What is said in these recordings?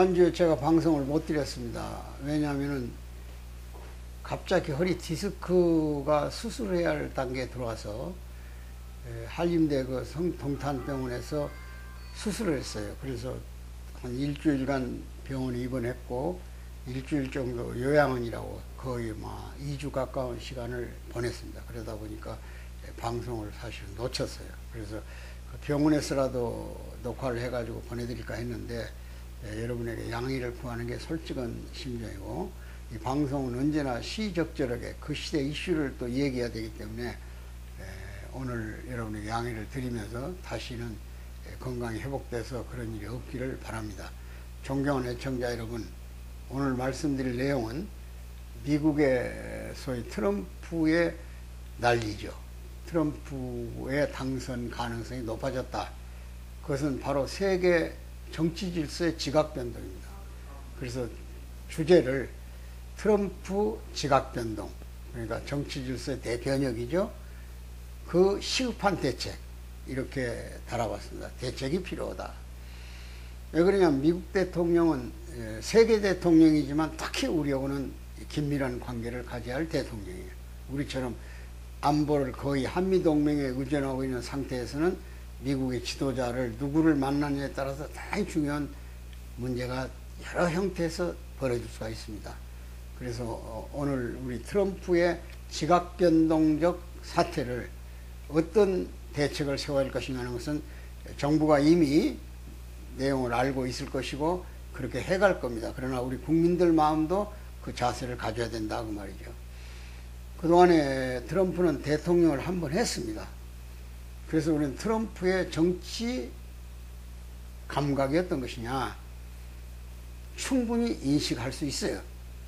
지난주에 제가 방송을 못 드렸습니다. 왜냐하면은 갑자기 허리 디스크가 수술해야 할 단계에 들어와서 한림대 그 성동탄병원에서 수술을 했어요. 그래서 한 일주일간 병원에 입원했고 일주일 정도 요양원이라고 거의 막 2주 가까운 시간을 보냈습니다. 그러다 보니까 방송을 사실 놓쳤어요. 그래서 병원에서라도 녹화를 해가지고 보내드릴까 했는데 여러분에게 양해를 구하는 게 솔직한 심정이고, 이 방송은 언제나 시적절하게 그 시대 이슈를 또 얘기해야 되기 때문에 오늘 여러분에게 양해를 드리면서 다시는 건강이 회복돼서 그런 일이 없기를 바랍니다. 존경하는 애청자 여러분, 오늘 말씀드릴 내용은 미국의 소위 트럼프의 난리죠. 트럼프의 당선 가능성이 높아졌다. 그것은 바로 세계 정치 질서의 지각변동입니다. 그래서 주제를 트럼프 지각변동, 그러니까 정치 질서의 대변혁이죠. 그 시급한 대책, 이렇게 달아봤습니다. 대책이 필요하다. 왜 그러냐면 미국 대통령은 세계 대통령이지만 딱히 우리하고는 긴밀한 관계를 가져야 할 대통령이에요. 우리처럼 안보를 거의 한미동맹에 의존하고 있는 상태에서는 미국의 지도자를 누구를 만나느냐에 따라서 대단히 중요한 문제가 여러 형태에서 벌어질 수가 있습니다. 그래서 오늘 우리 트럼프의 지각변동적 사태를 어떤 대책을 세워야 할 것인가 하는 것은 정부가 이미 내용을 알고 있을 것이고 그렇게 해갈 겁니다. 그러나 우리 국민들 마음도 그 자세를 가져야 된다 그 말이죠. 그동안에 트럼프는 대통령을 한 번 했습니다. 그래서 우리는 트럼프의 정치 감각이 어떤 것이냐 충분히 인식할 수 있어요.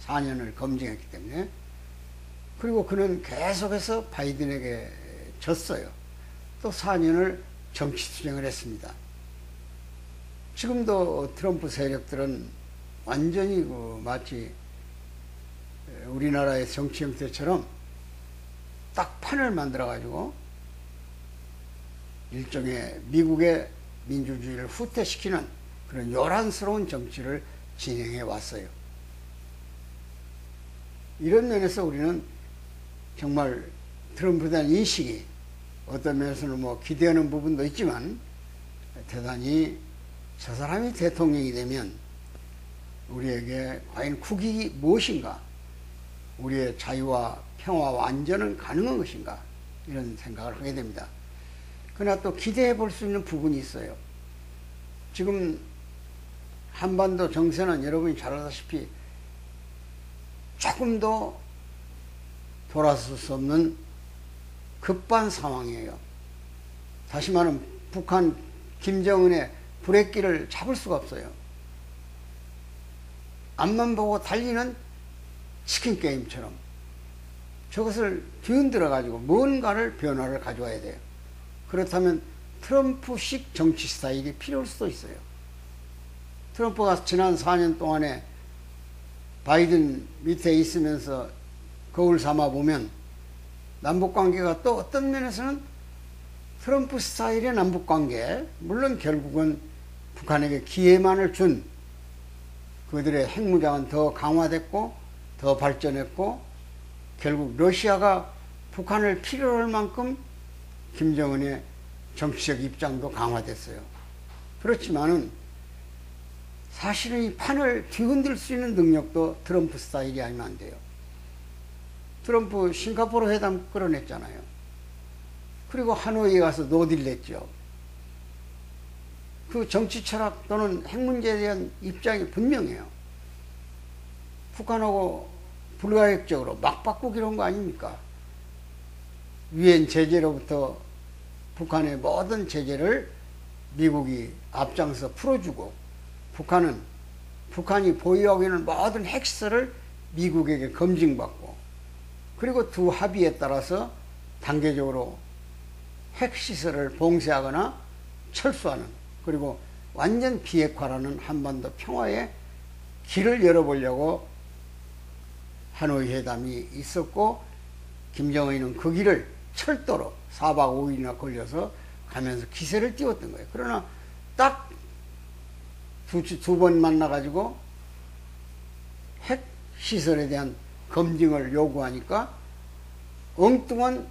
4년을 검증했기 때문에. 그리고 그는 계속해서 바이든에게 졌어요. 또 4년을 정치투쟁을 했습니다. 지금도 트럼프 세력들은 완전히 마치 우리나라의 정치 형태처럼 딱 판을 만들어 가지고 일종의 미국의 민주주의를 후퇴시키는 그런 요란스러운 정치를 진행해 왔어요. 이런 면에서 우리는 정말 트럼프에 대한 인식이 어떤 면에서는 기대하는 부분도 있지만 대단히 저 사람이 대통령이 되면 우리에게 과연 국익이 무엇인가, 우리의 자유와 평화와 안전은 가능한 것인가, 이런 생각을 하게 됩니다. 그러나 또 기대해 볼 수 있는 부분이 있어요. 지금 한반도 정세는 여러분이 잘 아다시피 조금 더 돌아설 수 없는 급반 상황이에요. 다시 말하면 북한 김정은의 브레이크를 잡을 수가 없어요. 앞만 보고 달리는 치킨 게임처럼 저것을 뒤흔들어 가지고 뭔가를 변화를 가져와야 돼요. 그렇다면 트럼프식 정치 스타일이 필요할 수도 있어요. 트럼프가 지난 4년 동안에 바이든 밑에 있으면서 거울 삼아 보면 남북관계가 또 어떤 면에서는 트럼프 스타일의 남북관계, 물론 결국은 북한에게 기회만을 준 그들의 핵무장은 더 강화됐고 더 발전했고 결국 러시아가 북한을 필요로 할 만큼 김정은의 정치적 입장도 강화됐어요. 그렇지만은 사실은 이 판을 뒤흔들 수 있는 능력도 트럼프 스타일이 아니면 안 돼요. 트럼프 싱가포르 회담 끌어냈잖아요. 그리고 하노이에 가서 노딜 냈죠. 그 정치 철학 또는 핵 문제에 대한 입장이 분명해요. 북한하고 불가역적으로 막 바꾸기로 한 거 아닙니까? 유엔 제재로부터 북한의 모든 제재를 미국이 앞장서 풀어주고 북한이 보유하고 있는 모든 핵시설을 미국에게 검증받고 그리고 두 합의에 따라서 단계적으로 핵시설을 봉쇄하거나 철수하는 그리고 완전 비핵화라는 한반도 평화의 길을 열어보려고 하노이 회담이 있었고 김정은은 그 길을 철도로 4박 5일이나 걸려서 가면서 기세를 띄웠던 거예요. 그러나 딱 두 번 만나가지고 핵 시설에 대한 검증을 요구하니까 엉뚱한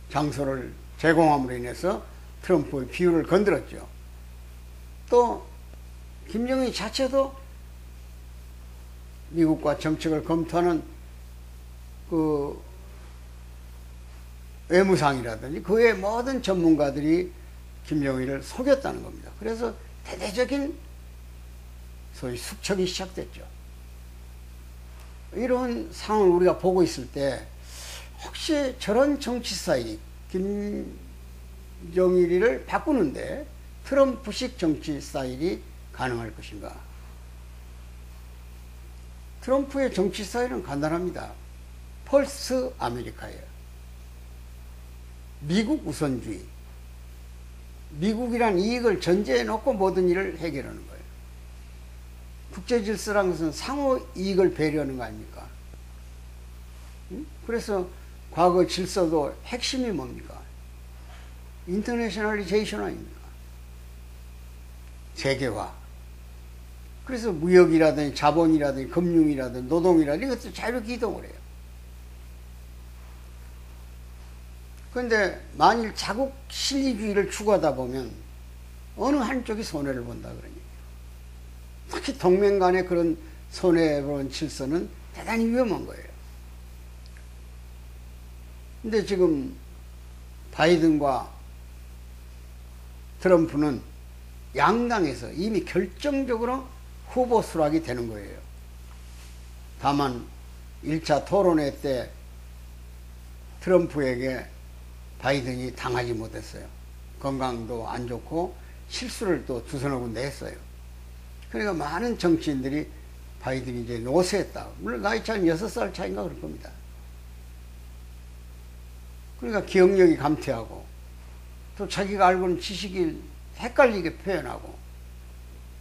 장소를 제공함으로 인해서 트럼프의 비율을 건드렸죠. 또 김정일 자체도 미국과 정책을 검토하는 그 외무상이라든지 그 외의 모든 전문가들이 김정일을 속였다는 겁니다. 그래서 대대적인 소위 숙척이 시작됐죠. 이런 상황을 우리가 보고 있을 때 혹시 저런 정치 스타일이 김정일이를 바꾸는데 트럼프식 정치 스타일이 가능할 것인가? 트럼프의 정치 스타일은 간단합니다. 펄스 아메리카예요. 미국 우선주의. 미국이란 이익을 전제해 놓고 모든 일을 해결하는 거예요. 국제 질서란 것은 상호 이익을 배려하는 거 아닙니까? 그래서 과거 질서도 핵심이 뭡니까? 인터내셔널리제이션 아닙니까? 세계화. 그래서 무역이라든지 자본이라든지 금융이라든지 노동이라든지 이것도 자유롭게 이동을 해요. 그런데 만일 자국 실리주의를 추구하다 보면 어느 한쪽이 손해를 본다 그런 얘기예요. 특히 동맹 간의 그런 손해보는 질서는 대단히 위험한 거예요. 근데 지금 바이든과 트럼프는 양당에서 이미 결정적으로 후보 수락이 되는 거예요. 다만 1차 토론회 때 트럼프에게 바이든이 당하지 못했어요. 건강도 안 좋고 실수를 또 두서너 군데 했어요. 그러니까 많은 정치인들이 바이든이 이제 노쇠했다. 물론 나이 차이는 6살 차이인가 그럴 겁니다. 그러니까 기억력이 감퇴하고 또 자기가 알고 있는 지식이 헷갈리게 표현하고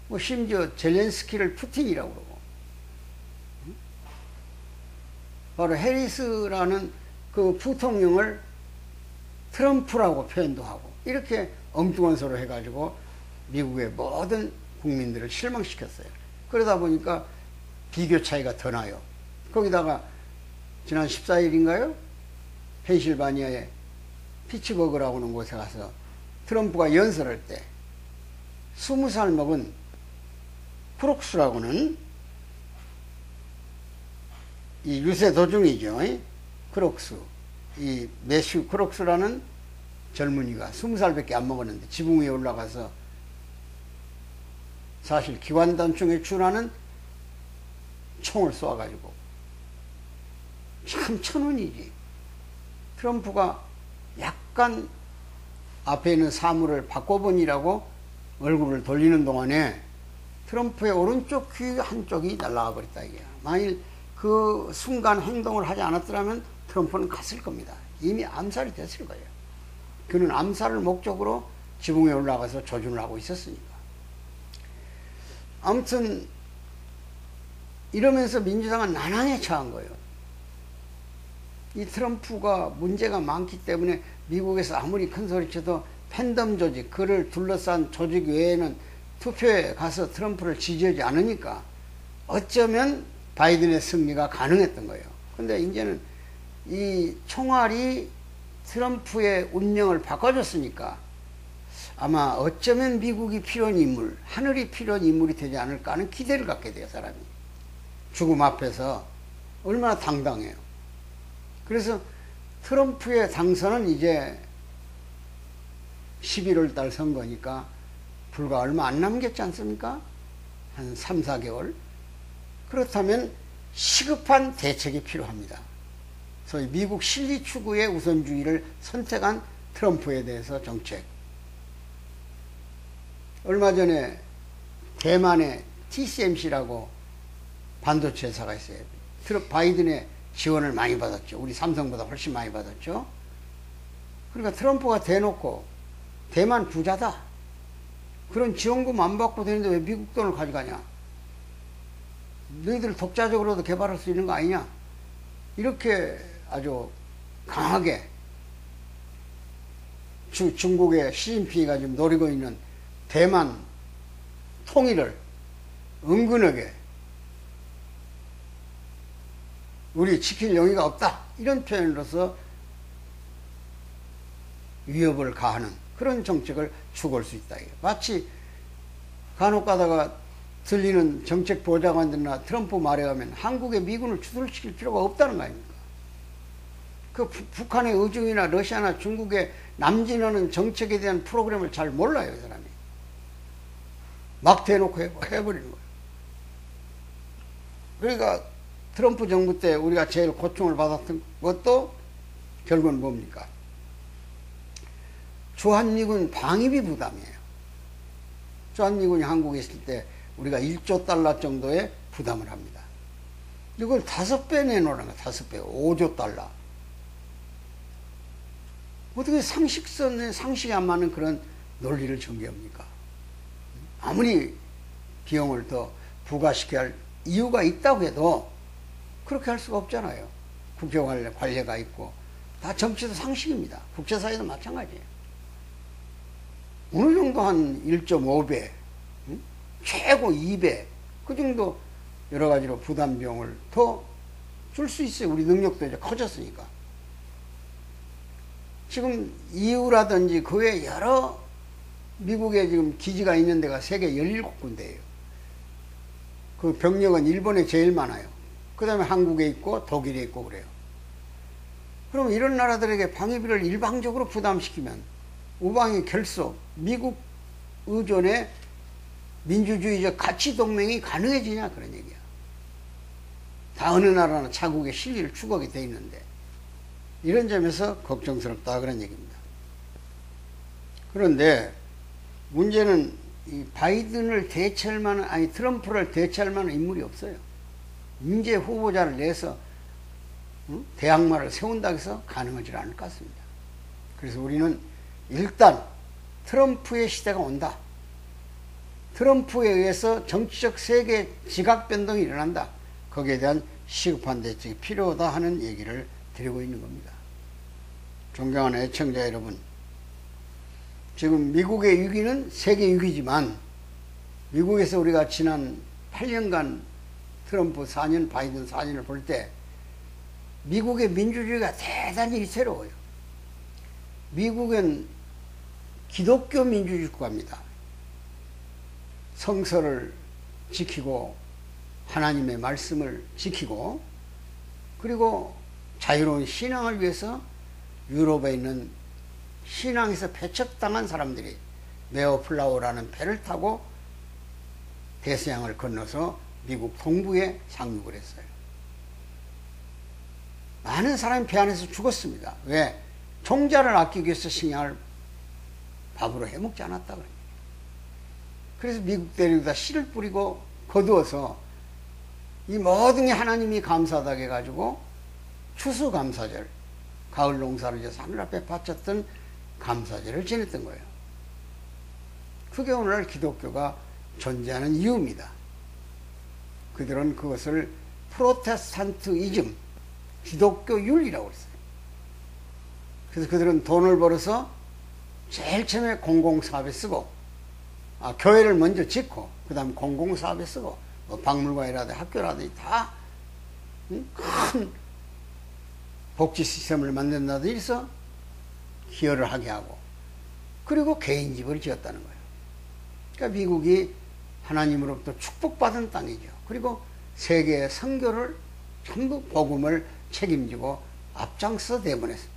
뭐 심지어 젤렌스키를 푸틴이라고 그러고 바로 해리스라는 그 부통령을 트럼프라고 표현도 하고 이렇게 엉뚱한 소리 해가지고 미국의 모든 국민들을 실망시켰어요. 그러다 보니까 비교 차이가 더 나요. 거기다가 지난 14일인가요? 펜실바니아의 피츠버그라고 하는 곳에 가서 트럼프가 연설할 때 20살 먹은 크록스라고는 이 유세 도중이죠. 크록스. 이 매슈 크록스라는 젊은이가 20살밖에 안 먹었는데 지붕 위에 올라가서 사실 기관단총에 준하는 총을 쏘아가지고 참 천운이지. 트럼프가 약간 앞에 있는 사물을 바꿔보니라고 얼굴을 돌리는 동안에 트럼프의 오른쪽 귀 한쪽이 날아가 버렸다 이게. 만일 그 순간 행동을 하지 않았더라면 트럼프는 갔을 겁니다. 이미 암살이 됐을 거예요. 그는 암살을 목적으로 지붕에 올라가서 조준을 하고 있었으니까. 아무튼 이러면서 민주당은 난항에 처한 거예요. 이 트럼프가 문제가 많기 때문에 미국에서 아무리 큰 소리 쳐도 팬덤 조직, 그를 둘러싼 조직 외에는 투표에 가서 트럼프를 지지하지 않으니까 어쩌면 바이든의 승리가 가능했던 거예요. 근데 이제는 이 총알이 트럼프의 운명을 바꿔줬으니까 아마 어쩌면 미국이 필요한 인물, 하늘이 필요한 인물이 되지 않을까 하는 기대를 갖게 돼요, 사람이. 죽음 앞에서 얼마나 당당해요. 그래서 트럼프의 당선은 이제 11월 달 선거니까 불과 얼마 안 남겼지 않습니까? 한 3, 4개월. 그렇다면 시급한 대책이 필요합니다. 소위 미국 실리 추구의 우선주의를 선택한 트럼프에 대해서 정책. 얼마 전에 대만의 TSMC라고 반도체 회사가 있어요. 바이든의 지원을 많이 받았죠. 우리 삼성보다 훨씬 많이 받았죠. 그러니까 트럼프가 대놓고 대만 부자다. 그런 지원금 안 받고 되는데 왜 미국 돈을 가져가냐. 너희들 독자적으로도 개발할 수 있는 거 아니냐. 이렇게 아주 강하게 중국의 시진핑이가 지금 노리고 있는 대만 통일을 은근하게 우리 지킬 용의가 없다, 이런 표현으로서 위협을 가하는 그런 정책을 추구할 수 있다. 마치 간혹 가다가 들리는 정책 보좌관들이나 트럼프 말에 가면 한국에 미군을 주둔시킬 필요가 없다는 거 아닙니까? 그 북한의 의중이나 러시아나 중국의 남진하는 정책에 대한 프로그램을 잘 몰라요, 이 사람이. 막 대놓고 해버리는 거예요. 그러니까 트럼프 정부 때 우리가 제일 고통을 받았던 것도 결국은 뭡니까? 주한미군 방위비 부담이에요. 주한미군이 한국에 있을 때 우리가 1조 달러 정도의 부담을 합니다. 이걸 5배 내놓으라는 거야. 5배, 5조 달러. 어떻게 상식에 안 맞는 그런 논리를 전개합니까? 아무리 비용을 더 부과시켜야 할 이유가 있다고 해도 그렇게 할 수가 없잖아요. 국제관례가 있고 다 정치도 상식입니다. 국제사회도 마찬가지예요. 어느 정도 한 1.5배, 최고 2배, 그 정도 여러 가지로 부담 비용을 더 줄 수 있어요. 우리 능력도 이제 커졌으니까. 지금 EU라든지 그 외 여러 미국에 지금 기지가 있는 데가 세계 17군데예요. 그 병력은 일본에 제일 많아요. 그 다음에 한국에 있고 독일에 있고 그래요. 그럼 이런 나라들에게 방위비를 일방적으로 부담시키면 우방의 결속, 미국 의존의 민주주의적 가치 동맹이 가능해지냐, 그런 얘기야. 다 어느 나라나 자국의 실리를 추구하게 돼 있는데 이런 점에서 걱정스럽다, 그런 얘기입니다. 그런데 문제는 이 바이든을 대체할 만한, 아니 트럼프를 대체할 만한 인물이 없어요. 인재 후보자를 내서 대항마를 세운다고 해서 가능하지 않을 것 같습니다. 그래서 우리는 일단 트럼프의 시대가 온다. 트럼프에 의해서 정치적 세계 지각 변동이 일어난다. 거기에 대한 시급한 대책이 필요하다 하는 얘기를 드리고 있는 겁니다. 존경하는 애청자 여러분, 지금 미국의 위기는 세계 위기지만 미국에서 우리가 지난 8년간 트럼프 4년, 바이든 4년을 볼 때 미국의 민주주의가 대단히 위태로워요. 미국은 기독교 민주주의 국가입니다. 성서를 지키고 하나님의 말씀을 지키고 그리고 자유로운 신앙을 위해서 유럽에 있는 신앙에서 배척당한 사람들이 메어플라워라는 배를 타고 대서양을 건너서 미국 동부에 상륙을 했어요. 많은 사람이 배 안에서 죽었습니다. 왜? 종자를 아끼기 위해서 식량을 밥으로 해먹지 않았다 그래요. 그래서 미국 대륙에다 씨를 뿌리고 거두어서 이 모든 게 하나님이 감사하다고 해가지고 추수감사절, 가을 농사를 지어서 하늘 앞에 바쳤던 감사절을 지냈던 거예요. 그게 오늘날 기독교가 존재하는 이유입니다. 그들은 그것을 프로테스탄트이즘, 기독교윤리라고 했어요. 그래서 그들은 돈을 벌어서 제일 처음에 공공사업에 쓰고, 교회를 먼저 짓고, 그 다음 공공사업에 쓰고, 박물관이라든지 학교라든지 다 큰 복지 시스템을 만든다든지 해서 기여를 하게 하고, 그리고 개인 집을 지었다는 거예요. 그러니까 미국이 하나님으로부터 축복받은 땅이죠. 그리고 세계의 선교를 전부 복음을 책임지고 앞장서 내보냈습니다.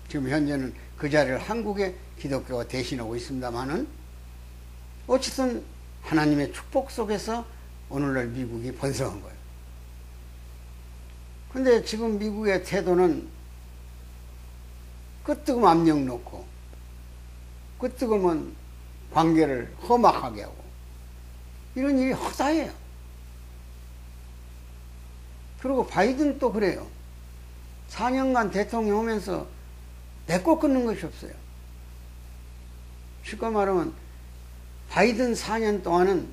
지금 현재는 그 자리를 한국의 기독교가 대신하고 있습니다만은 어쨌든 하나님의 축복 속에서 오늘날 미국이 번성한 거예요. 근데 지금 미국의 태도는 끄뜨금 압력 놓고 끄뜨금은 관계를 험악하게 하고 이런 일이 허다해요. 그리고 바이든 또 그래요. 4년간 대통령 하면서 맺고 끊는 것이 없어요. 쉽게 말하면 바이든 4년 동안은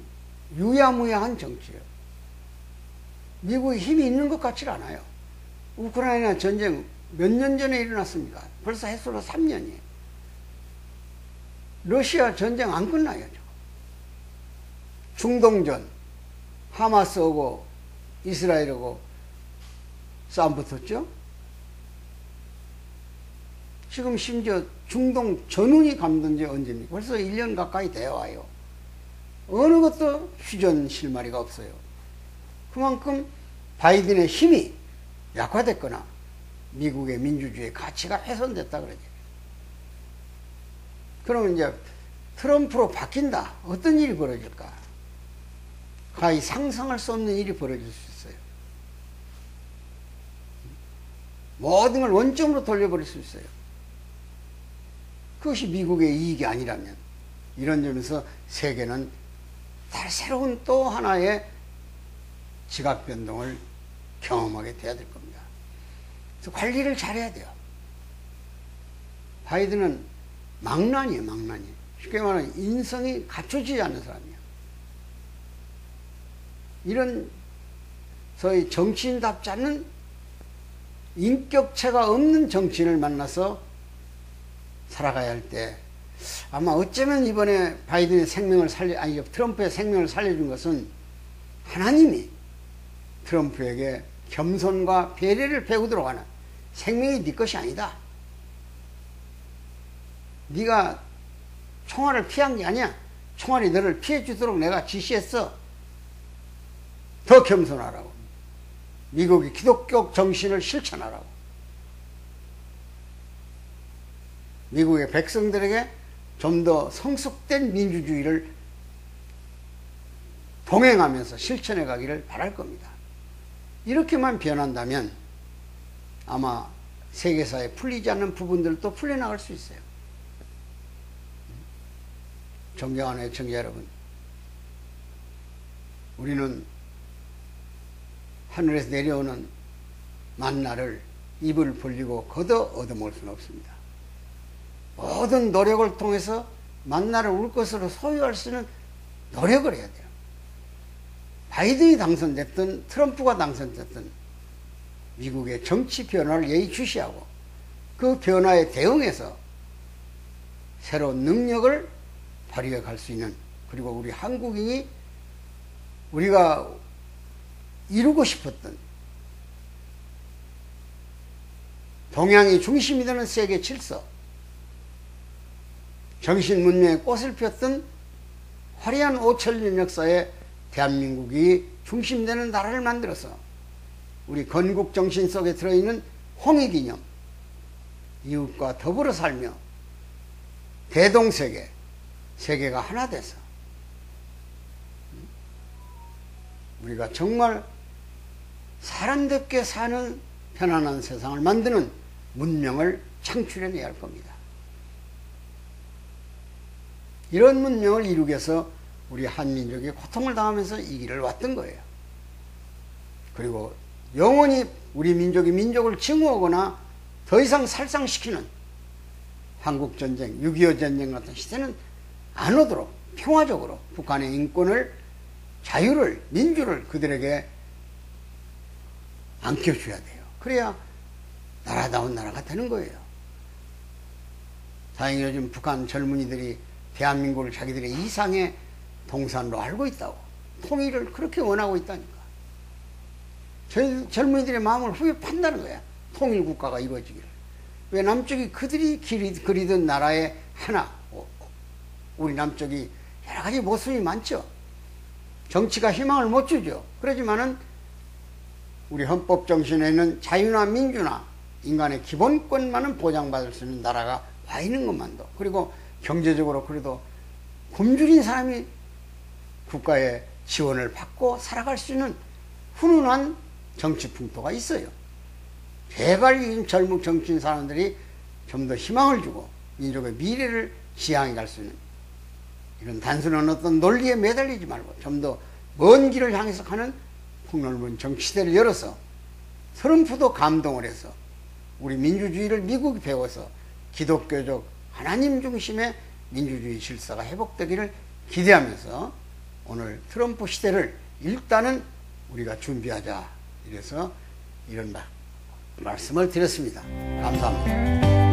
유야무야한 정치예요. 미국이 힘이 있는 것 같지 않아요. 우크라이나 전쟁 몇 년 전에 일어났습니까? 벌써 해수로 3년이에요. 러시아 전쟁 안 끝나요. 저거. 중동전 하마스하고 이스라엘하고 싸움 붙었죠. 지금 심지어 중동 전운이 감던 지 언제입니까? 벌써 1년 가까이 되어와요. 어느 것도 휴전 실마리가 없어요. 그만큼 바이든의 힘이 약화됐거나 미국의 민주주의 가치가 훼손됐다 그러죠. 그러면 이제 트럼프로 바뀐다. 어떤 일이 벌어질까? 가히 상상할 수 없는 일이 벌어질 수 있어요. 모든 걸 원점으로 돌려버릴 수 있어요. 그것이 미국의 이익이 아니라면, 이런 점에서 세계는 새로운 또 하나의 지각 변동을 경험하게 돼야 될 겁니다. 그래서 관리를 잘해야 돼요. 바이든은 망난이에요, 망난이. 쉽게 말하면 인성이 갖춰지지 않는 사람이에요. 이런 소위 정치인답지 않는 인격체가 없는 정치인을 만나서 살아가야 할 때, 아마 어쩌면 이번에 바이든의 생명을 트럼프의 생명을 살려준 것은 하나님이 트럼프에게 겸손과 배려를 배우도록 하는, 생명이 네 것이 아니다. 네가 총알을 피한 게 아니야. 총알이 너를 피해 주도록 내가 지시했어. 더 겸손하라고. 미국의 기독교 정신을 실천하라고. 미국의 백성들에게 좀 더 성숙된 민주주의를 동행하면서 실천해 가기를 바랄 겁니다. 이렇게만 변한다면 아마 세계사에 풀리지 않는 부분들도 풀려나갈 수 있어요. 존경하는 애청자 여러분, 우리는 하늘에서 내려오는 만나를 입을 벌리고 거둬 얻어먹을 수는 없습니다. 모든 노력을 통해서 만나를 우리 것으로 소유할 수 있는 노력을 해야 돼요. 바이든이 당선됐든 트럼프가 당선됐든 미국의 정치 변화를 예의주시하고 그 변화에 대응해서 새로운 능력을 발휘해 갈 수 있는, 그리고 우리 한국인이 우리가 이루고 싶었던 동양이 중심이 되는 세계 질서, 정신 문명의 꽃을 피웠던 화려한 5천년 역사에 대한민국이 중심되는 나라를 만들어서 우리 건국 정신 속에 들어있는 홍익이념, 이웃과 더불어 살며 대동세계, 세계가 하나 돼서 우리가 정말 사람답게 사는 편안한 세상을 만드는 문명을 창출해내야 할 겁니다. 이런 문명을 이루기 위해서 우리 한민족이 고통을 당하면서 이 길을 왔던 거예요. 그리고 영원히 우리 민족이 민족을 증오하거나 더 이상 살상시키는 한국전쟁, 6.25 전쟁 같은 시대는 안 오도록 평화적으로 북한의 인권을, 자유를, 민주를 그들에게 안겨줘야 돼요. 그래야 나라다운 나라가 되는 거예요. 다행히 요즘 북한 젊은이들이 대한민국을 자기들의 이상의 동산으로 알고 있다고, 통일을 그렇게 원하고 있다니까. 저희 젊은이들의 마음을 후벼 판다는 거야. 통일국가가 이루어지기를. 왜 남쪽이 그들이 그리던 나라의 하나, 우리 남쪽이 여러 가지 모습이 많죠. 정치가 희망을 못 주죠. 그렇지만은 우리 헌법 정신에는 자유나 민주나 인간의 기본권만은 보장받을 수 있는 나라가 와 있는 것만도, 그리고 경제적으로 그래도 굶주린 사람이 국가의 지원을 받고 살아갈 수 있는 훈훈한 정치 풍토가 있어요. 제발 이 젊은 정치인 사람들이 좀 더 희망을 주고 민족의 미래를 지향해 갈 수 있는, 이런 단순한 어떤 논리에 매달리지 말고 좀 더 먼 길을 향해서 가는 폭넓은 정치시대를 열어서 트럼프도 감동을 해서 우리 민주주의를 미국이 배워서 기독교적 하나님 중심의 민주주의 질서가 회복되기를 기대하면서 오늘 트럼프 시대를 일단은 우리가 준비하자, 이래서 이런 말씀을 드렸습니다. 감사합니다.